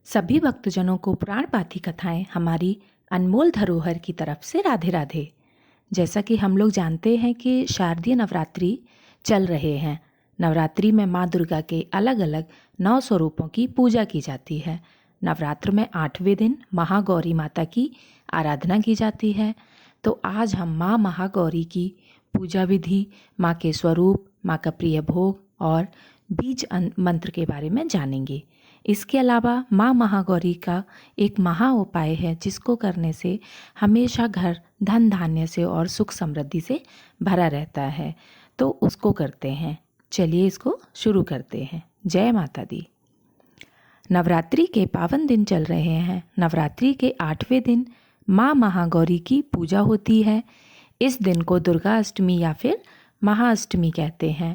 सभी भक्तजनों को पुराण पाठी कथाएं हमारी अनमोल धरोहर की तरफ से राधे राधे। जैसा कि हम लोग जानते हैं कि शारदीय नवरात्रि चल रहे हैं। नवरात्रि में माँ दुर्गा के अलग अलग 9 स्वरूपों की पूजा की जाती है। नवरात्र में 8वें दिन महागौरी माता की आराधना की जाती है। तो आज हम माँ महागौरी की पूजा विधि, माँ के स्वरूप, माँ का प्रिय भोग और बीज मंत्र के बारे में जानेंगे। इसके अलावा माँ महागौरी का एक महा उपाय है जिसको करने से हमेशा घर धन धान्य से और सुख समृद्धि से भरा रहता है, तो उसको करते हैं। चलिए इसको शुरू करते हैं। जय माता दी। नवरात्रि के पावन दिन चल रहे हैं। नवरात्रि के 8वें दिन माँ महागौरी की पूजा होती है। इस दिन को दुर्गा अष्टमी या फिर महाअष्टमी कहते हैं।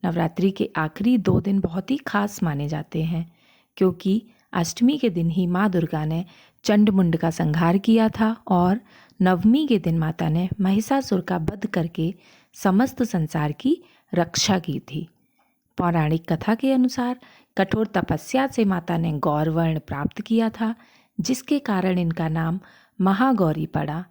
नवरात्रि के आखिरी 2 दिन बहुत ही खास माने जाते हैं, क्योंकि अष्टमी के दिन ही माँ दुर्गा ने चंडमुंड का संहार किया था और नवमी के दिन माता ने महिषासुर का वध करके समस्त संसार की रक्षा की थी। पौराणिक कथा के अनुसार कठोर तपस्या से माता ने गौरवर्ण प्राप्त किया था, जिसके कारण इनका नाम महागौरी पड़ा।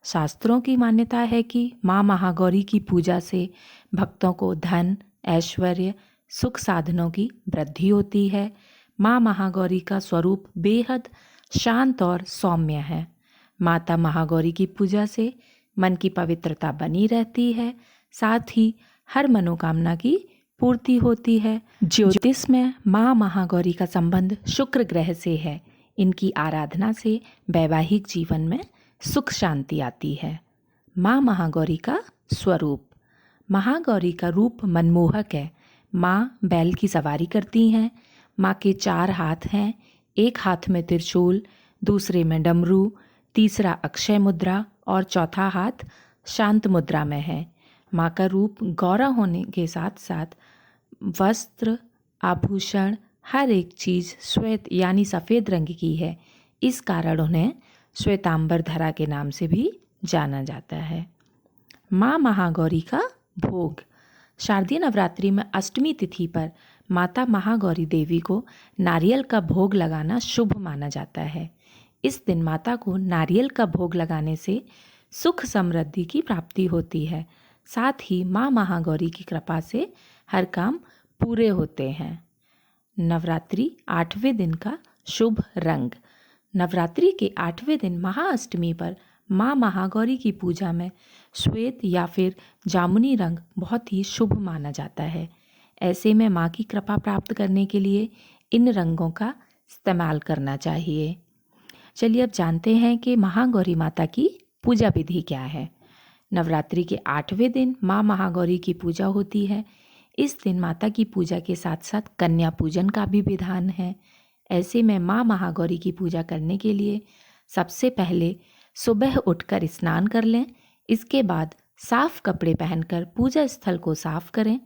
शास्त्रों की मान्यता है कि माँ महागौरी की पूजा से भक्तों को धन, ऐश्वर्य, सुख साधनों की वृद्धि होती है। माँ महागौरी का स्वरूप बेहद शांत और सौम्य है। माता महागौरी की पूजा से मन की पवित्रता बनी रहती है, साथ ही हर मनोकामना की पूर्ति होती है। ज्योतिष में माँ महागौरी का संबंध शुक्र ग्रह से है। इनकी आराधना से वैवाहिक जीवन में सुख शांति आती है। माँ महागौरी का स्वरूप। महागौरी का रूप मनमोहक है। माँ बैल की सवारी करती हैं। माँ के 4 हाथ हैं। एक हाथ में त्रिशूल, दूसरे में डमरू, तीसरा अक्षय मुद्रा और चौथा हाथ शांत मुद्रा में है। माँ का रूप गौरा होने के साथ साथ वस्त्र, आभूषण, हर एक चीज़ श्वेत यानी सफ़ेद रंग की है। इस कारण उन्हें श्वेतांबर धरा के नाम से भी जाना जाता है। माँ महागौरी का भोग। शारदीय नवरात्रि में अष्टमी तिथि पर माता महागौरी देवी को नारियल का भोग लगाना शुभ माना जाता है। इस दिन माता को नारियल का भोग लगाने से सुख समृद्धि की प्राप्ति होती है। साथ ही माँ महागौरी की कृपा से हर काम पूरे होते हैं। नवरात्रि 8वें दिन का शुभ रंग। नवरात्रि के 8वें दिन महाअष्टमी पर माँ महागौरी की पूजा में श्वेत या फिर जामुनी रंग बहुत ही शुभ माना जाता है। ऐसे में माँ की कृपा प्राप्त करने के लिए इन रंगों का इस्तेमाल करना चाहिए। चलिए अब जानते हैं कि महागौरी माता की पूजा विधि क्या है। नवरात्रि के 8वें दिन माँ महागौरी की पूजा होती है। इस दिन माता की पूजा के साथ साथ कन्या पूजन का भी विधान है। ऐसे में माँ महागौरी की पूजा करने के लिए सबसे पहले सुबह उठकर स्नान कर लें। इसके बाद साफ कपड़े पहनकर पूजा स्थल को साफ करें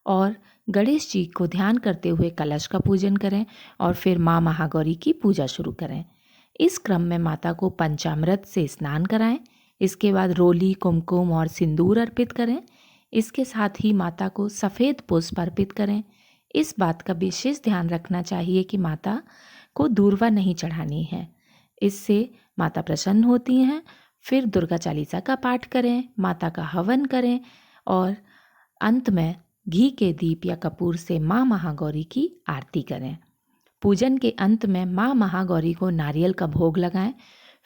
और गणेश जी को ध्यान करते हुए कलश का पूजन करें और फिर माँ महागौरी की पूजा शुरू करें। इस क्रम में माता को पंचामृत से स्नान कराएं। इसके बाद रोली, कुमकुम और सिंदूर अर्पित करें। इसके साथ ही माता को सफ़ेद पुष्प अर्पित करें। इस बात का विशेष ध्यान रखना चाहिए कि माता को दूर्वा नहीं चढ़ानी है, इससे माता प्रसन्न होती हैं। फिर दुर्गा चालीसा का पाठ करें, माता का हवन करें और अंत में घी के दीप या कपूर से माँ महागौरी की आरती करें। पूजन के अंत में माँ महागौरी को नारियल का भोग लगाएं।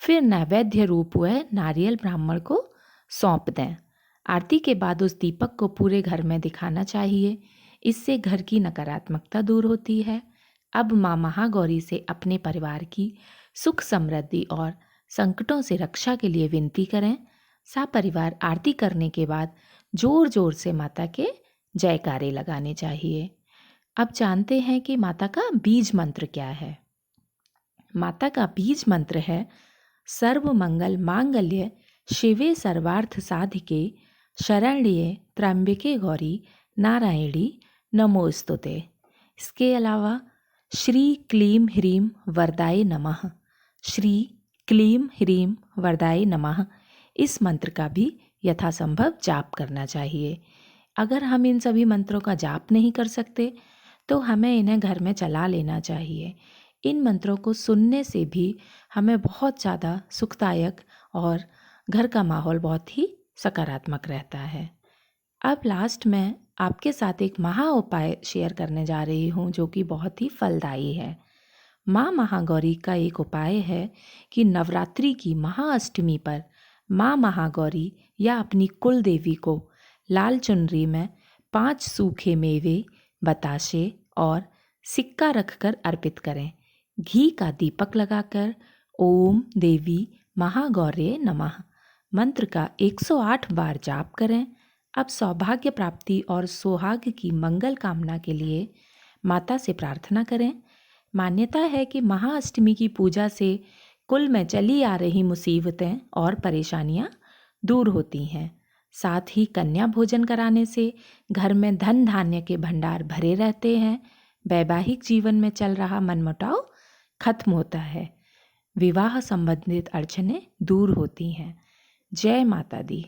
फिर नैवेद्य रूप हुए नारियल ब्राह्मण को सौंप दें। आरती के बाद उस दीपक को पूरे घर में दिखाना चाहिए। इससे घर की नकारात्मकता दूर होती है। अब माँ महागौरी से अपने परिवार की सुख समृद्धि और संकटों से रक्षा के लिए विनती करें। सपरिवार आरती करने के बाद जोर जोर से माता के जयकारे लगाने चाहिए। अब जानते हैं कि माता का बीज मंत्र क्या है। माता का बीज मंत्र है सर्व मंगल मांगल्य शिवे सर्वार्थ साधिके शरण्ये त्र्यंबके गौरी नारायणी नमोस्तुते। इसके अलावा श्री क्लीम ह्रीम वरदाय नमः, श्री क्लीम ह्रीम वरदाय नमः, इस मंत्र का भी यथासंभव जाप करना चाहिए। अगर हम इन सभी मंत्रों का जाप नहीं कर सकते तो हमें इन्हें घर में चला लेना चाहिए। इन मंत्रों को सुनने से भी हमें बहुत ज़्यादा सुखदायक और घर का माहौल बहुत ही सकारात्मक रहता है। अब लास्ट में आपके साथ एक महा उपाय शेयर करने जा रही हूँ जो कि बहुत ही फलदायी है। माँ महागौरी का एक उपाय है कि नवरात्रि की महाअष्टमी पर माँ महागौरी या अपनी कुल देवी को लाल चुनरी में 5 सूखे मेवे, बताशे और सिक्का रखकर अर्पित करें। घी का दीपक लगाकर ओम देवी महागौर्ये नमः मंत्र का 108 बार जाप करें। अब सौभाग्य प्राप्ति और सुहाग की मंगल कामना के लिए माता से प्रार्थना करें। मान्यता है कि महाअष्टमी की पूजा से कुल में चली आ रही मुसीबतें और परेशानियां दूर होती हैं। साथ ही कन्या भोजन कराने से घर में धन धान्य के भंडार भरे रहते हैं। वैवाहिक जीवन में चल रहा मनमुटाव खत्म होता है। विवाह संबंधित अड़चनें दूर होती हैं। जय माता दी।